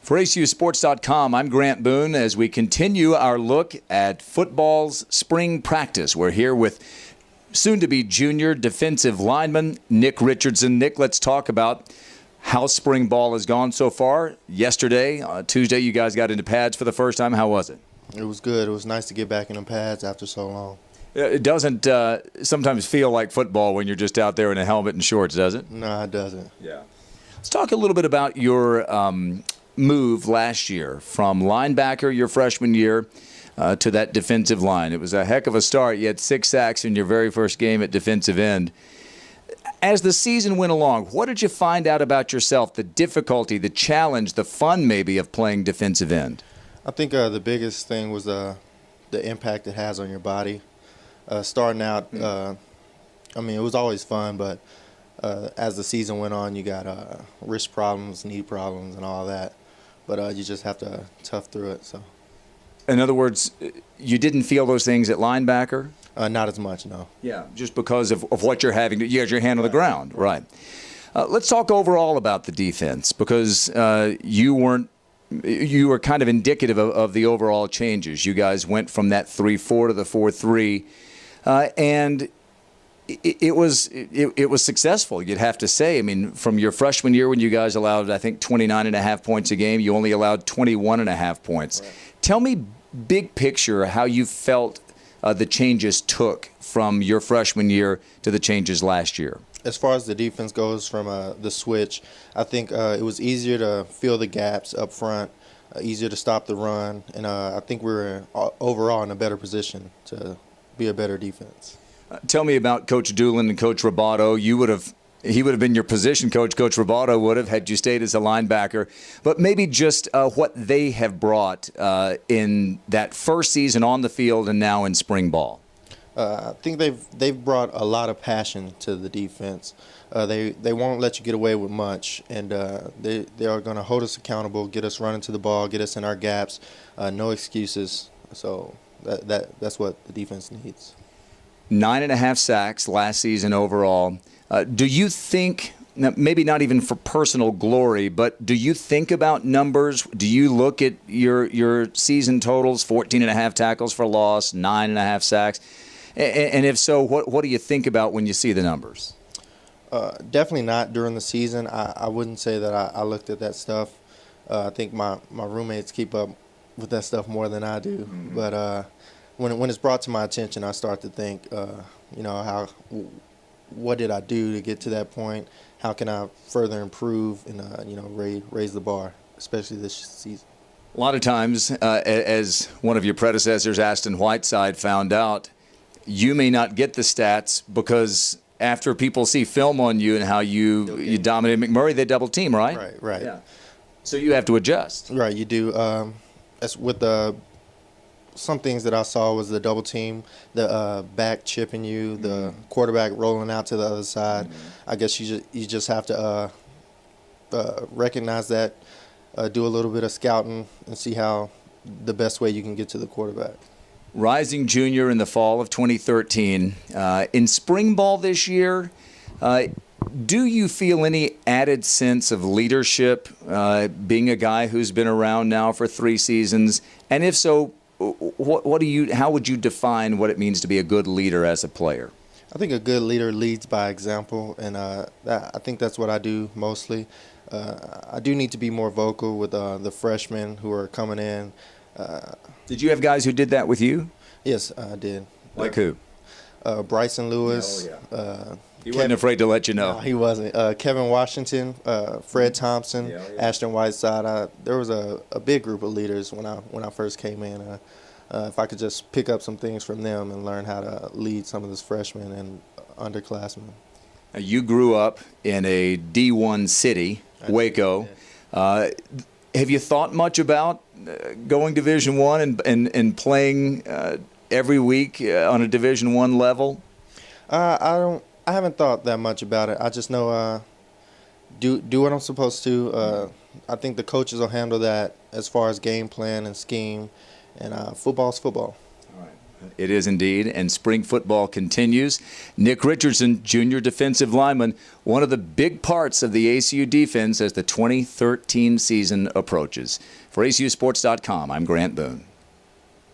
For ACUSports.com, I'm Grant Boone as we continue our look at football's spring practice. We're here with soon-to-be junior defensive lineman Nick Richardson. Nick, let's talk about how spring ball has gone so far. Yesterday, Tuesday, you guys got into pads for the first time. How was it? It was good. It was nice to get back in the pads after so long. It doesn't sometimes feel like football when you're just out there in a helmet and shorts, does it? No, it doesn't. Yeah. Let's talk a little bit about your move last year from linebacker your freshman year to that defensive line. It was a heck of a start. You had 6 sacks in your very first game at defensive end. As the season went along, what did you find out about yourself, the difficulty, the challenge, the fun maybe of playing defensive end? I think the biggest thing was the impact it has on your body. Starting out, it was always fun, but as the season went on, you got wrist problems, knee problems, and all that. But you just have to tough through it. So, in other words, you didn't feel those things at linebacker? Not as much, no. Yeah, just because of what you're having. You got your hand on the ground, right. Let's talk overall about the defense, because you were kind of indicative of the overall changes. You guys went from that 3-4 to the 4-3, and it was successful, you'd have to say. I mean, from your freshman year when you guys allowed, I think, 29.5 points a game, you only allowed 21.5 points. Right. Tell me, big picture, how you felt the changes took from your freshman year to the changes last year. As far as the defense goes from the switch, I think it was easier to fill the gaps up front, easier to stop the run, and I think we were overall in a better position to be a better defense. Tell me about Coach Doolin and Coach Roboto. He would have been your position coach. Coach Roboto would have, had you stayed as a linebacker. But maybe just what they have brought in that first season on the field and now in spring ball. I think they've brought a lot of passion to the defense. They won't let you get away with much, and they are going to hold us accountable, get us running to the ball, get us in our gaps, no excuses. So that's what the defense needs. 9.5 sacks last season overall. Do you think, maybe not even for personal glory, but do you think about numbers? Do you look at your season totals, 14.5 tackles for loss, 9.5 sacks? And if so, what do you think about when you see the numbers? Definitely not during the season. I wouldn't say that I looked at that stuff. I think my roommates keep up with that stuff more than I do. Mm-hmm. But when it's brought to my attention, I start to think, what did I do to get to that point? How can I further improve and raise the bar, especially this season? A lot of times, as one of your predecessors, Aston Whiteside, found out, you may not get the stats because after people see film on you and how you dominated McMurray, they double team, right? Right. Yeah. So you have to adjust. Right, you do. As with some things that I saw was the double team, the back chipping you, the quarterback rolling out to the other side. I guess you just have to recognize that, do a little bit of scouting, and see how the best way you can get to the quarterback. Rising junior in the fall of 2013. In spring ball this year, do you feel any added sense of leadership, being a guy who's been around now for 3 seasons? And if so, how would you define what it means to be a good leader as a player? I think a good leader leads by example, and I think that's what I do mostly. I do need to be more vocal with the freshmen who are coming in. Did you have guys who did that with you? Yes, I did. Like who? Bryson Lewis. Oh, yeah. He wasn't afraid to let you know. No, he wasn't. Kevin Washington, Fred Thompson, Ashton Whiteside. There was a big group of leaders when I first came in. If I could just pick up some things from them and learn how to lead some of those freshmen and underclassmen. Now, you grew up in a D1 city, Waco. Have you thought much about going Division I and playing every week on a Division I level? I haven't thought that much about it. I just know do what I'm supposed to. I think the coaches will handle that as far as game plan and scheme, and football's football. All right. It is indeed, and spring football continues. Nick Richardson, junior defensive lineman, one of the big parts of the ACU defense as the 2013 season approaches. For ACUsports.com, I'm Grant Boone.